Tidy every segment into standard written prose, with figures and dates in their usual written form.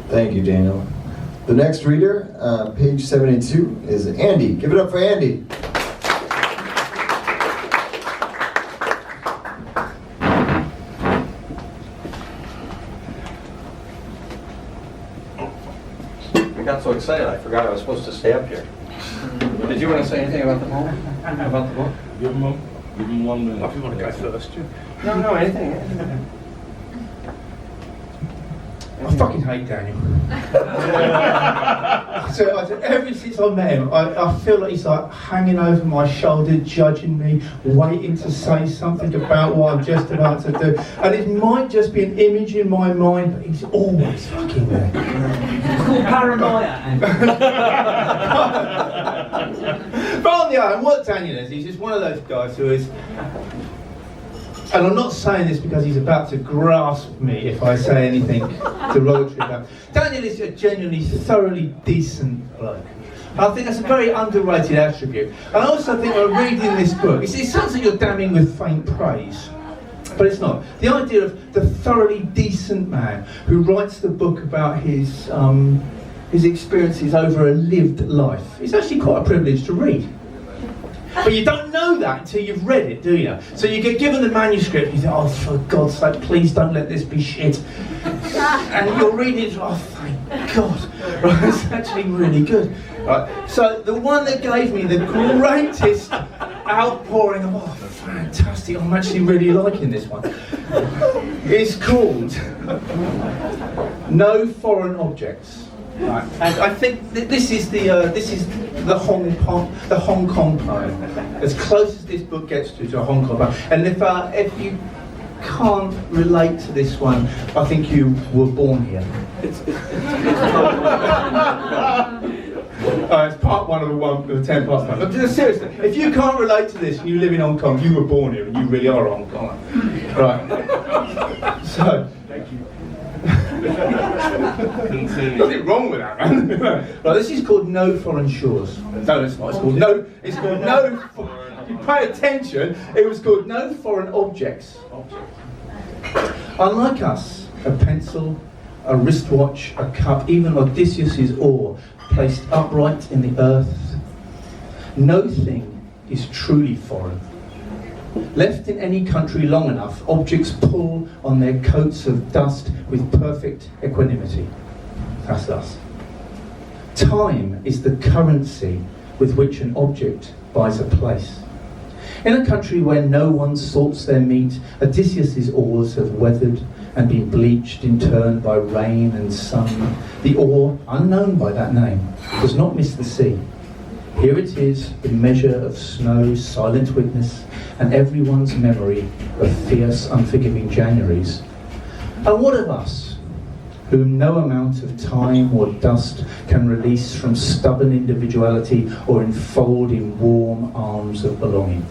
Thank you, Daniel. The next reader, page 72, is Andy. Give it up for Andy. I got so excited I forgot I was supposed to stay up here. Did you want to say anything about the poem? About the book? Give him 1 minute. If you want to go first, too. No, anything. I fucking hate Daniel. So ever since I met him, I feel like he's like hanging over my shoulder, judging me, waiting to say something about what I'm just about to do. And it might just be an image in my mind, but he's always fucking there. It's called paranoia. But on the other hand, what Daniel is, he's just one of those guys who is, and I'm not saying this because he's about to grasp me if I say anything derogatory about him. Daniel is a genuinely, thoroughly decent bloke. I think that's a very underrated attribute. And I also think when reading this book, it sounds like you're damning with faint praise, but it's not. The idea of the thoroughly decent man who writes the book about his experiences over a lived life is actually quite a privilege to read. But you don't know that until you've read it, do you? So you get given the manuscript, you think, oh, for God's sake, please don't let this be shit. And you're reading it, oh, thank God. Right, it's actually really good. Right. So the one that gave me the greatest outpouring of, oh, fantastic, I'm actually really liking this one, is called No Foreign Objects. Right. And I think this is the Hong Kong poem, as close as this book gets to a Hong Kong poem. And if you can't relate to this one, I think you were born here. It's part one of the 10 parts. But seriously, if you can't relate to this and you live in Hong Kong, you were born here and you really are a Hong Konger. Right. So. Thank you. Nothing wrong with that, man. Right, this is called No Foreign Shores. No, it's not. It's called No. You pay attention. It was called No Foreign Objects. Unlike us, a pencil, a wristwatch, a cup, even Odysseus's oar, placed upright in the earth, no thing is truly foreign. Left in any country long enough, objects pull on their coats of dust with perfect equanimity. That's us. Time is the currency with which an object buys a place. In a country where no one sorts their meat, Odysseus's oars have weathered and been bleached in turn by rain and sun. The oar, unknown by that name, does not miss the sea. Here it is, the measure of snow, silent witness, and everyone's memory of fierce, unforgiving Januaries. And what of us, whom no amount of time or dust can release from stubborn individuality or enfold in warm arms of belonging?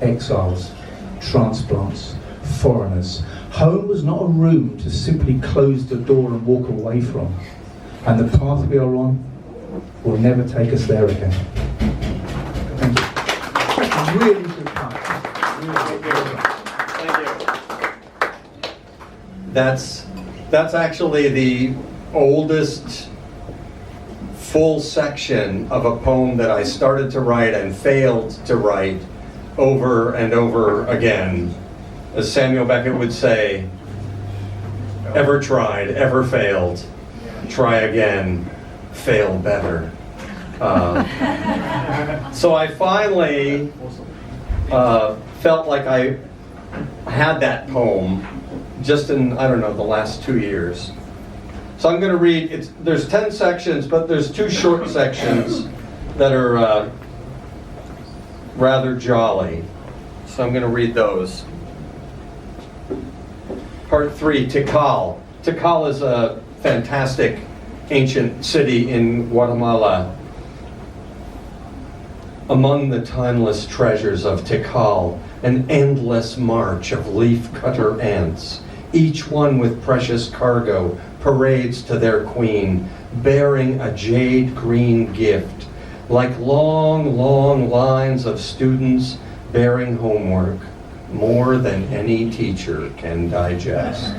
Exiles, transplants, foreigners. Home was not a room to simply close the door and walk away from. And the path we are on will never take us there again. Thank you. Really good part. Thank you. That's actually the oldest full section of a poem that I started to write and failed to write over and over again. As Samuel Beckett would say, ever tried, ever failed, try again, fail better. So I finally felt like I had that poem just in, I don't know, the last 2 years. So I'm going to read, there's 10 sections, but there's 2 short sections that are rather jolly. So I'm going to read those. Part 3, Tikal. Tikal is a fantastic ancient city in Guatemala. Among the timeless treasures of Tikal, an endless march of leaf-cutter ants, each one with precious cargo, parades to their queen, bearing a jade-green gift, like long, long lines of students bearing homework, more than any teacher can digest.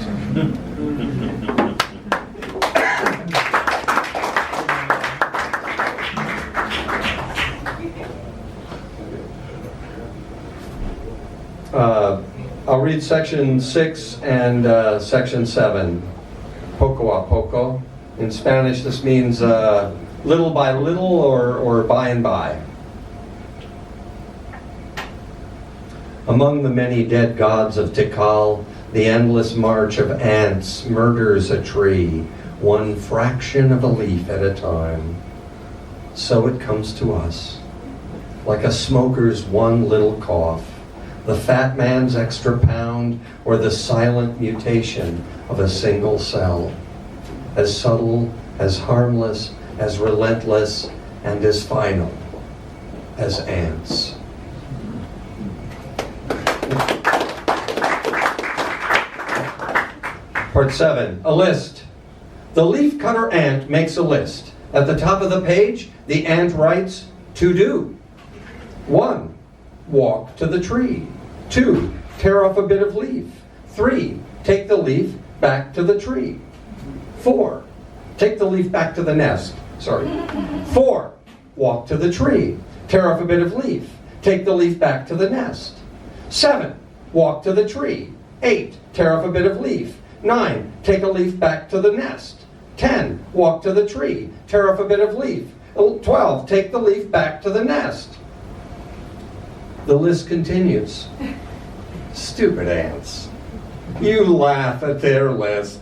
read section 6 and section 7. Poco a poco. In Spanish, this means little by little or by and by. Among the many dead gods of Tikal, the endless march of ants murders a tree, one fraction of a leaf at a time. So it comes to us, like a smoker's one little cough, the fat man's extra pound, or the silent mutation of a single cell. As subtle, as harmless, as relentless, and as final as ants. Part 7, a list. The leafcutter ant makes a list. At the top of the page, the ant writes, to do. 1, walk to the tree. 2, tear off a bit of leaf. 3, take the leaf back to the tree. 4, take the leaf back to the nest. 4, walk to the tree. Tear off a bit of leaf. Take the leaf back to the nest. 7, walk to the tree. 8, tear off a bit of leaf. 9, take a leaf back to the nest. 10, walk to the tree. Tear off a bit of leaf. 12, take the leaf back to the nest. The list continues. Stupid ants. You laugh at their list.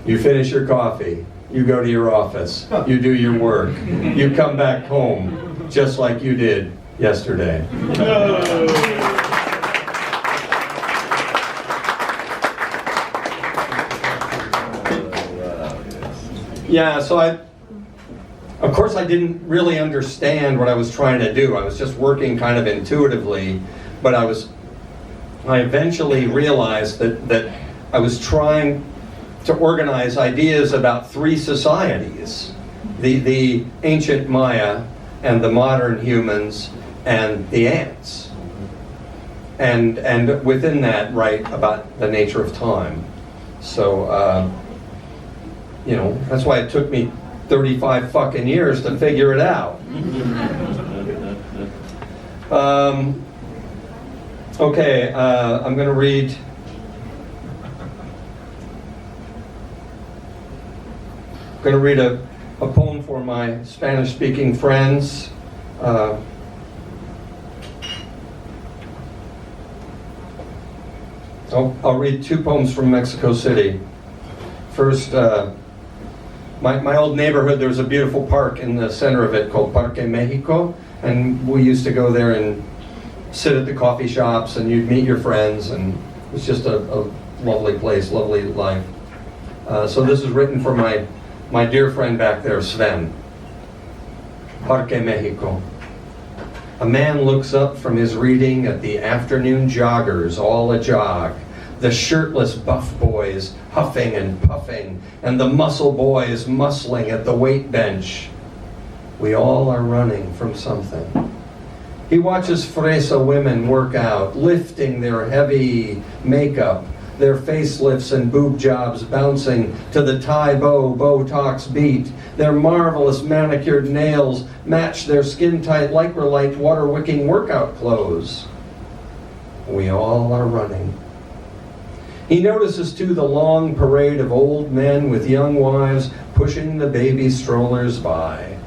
You finish your coffee. You go to your office. You do your work. You come back home, just like you did yesterday. Yeah, so of course I didn't really understand what I was trying to do. I was just working kind of intuitively, but I eventually realized that I was trying to organize ideas about 3 societies, the ancient Maya and the modern humans and the ants. And within that, write about the nature of time. So, that's why it took me 35 fucking years to figure it out. Okay, I'm going to read a poem for my Spanish-speaking friends. I'll read 2 poems from Mexico City. First, my old neighborhood, there was a beautiful park in the center of it called Parque México, and we used to go there and sit at the coffee shops, and you'd meet your friends, and it was just a lovely place, lovely life. So this is written for my dear friend back there, Sven. Parque México. A man looks up from his reading at the afternoon joggers all a jog, the shirtless buff boys huffing and puffing, and the muscle boys muscling at the weight bench. We all are running from something. He watches fresa women work out, lifting their heavy makeup, their facelifts and boob jobs bouncing to the Thai Botox beat. Their marvelous manicured nails match their skin-tight, lycra-light, water-wicking workout clothes. We all are running. He notices, too, the long parade of old men with young wives pushing the baby strollers by.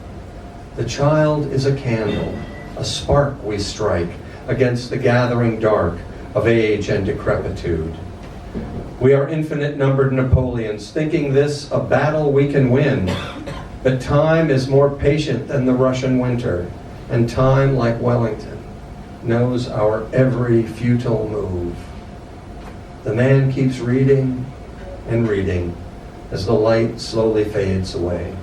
The child is a candle, a spark we strike against the gathering dark of age and decrepitude. We are infinite-numbered Napoleons, thinking this a battle we can win. But time is more patient than the Russian winter, and time, like Wellington, knows our every futile move. The man keeps reading and reading as the light slowly fades away.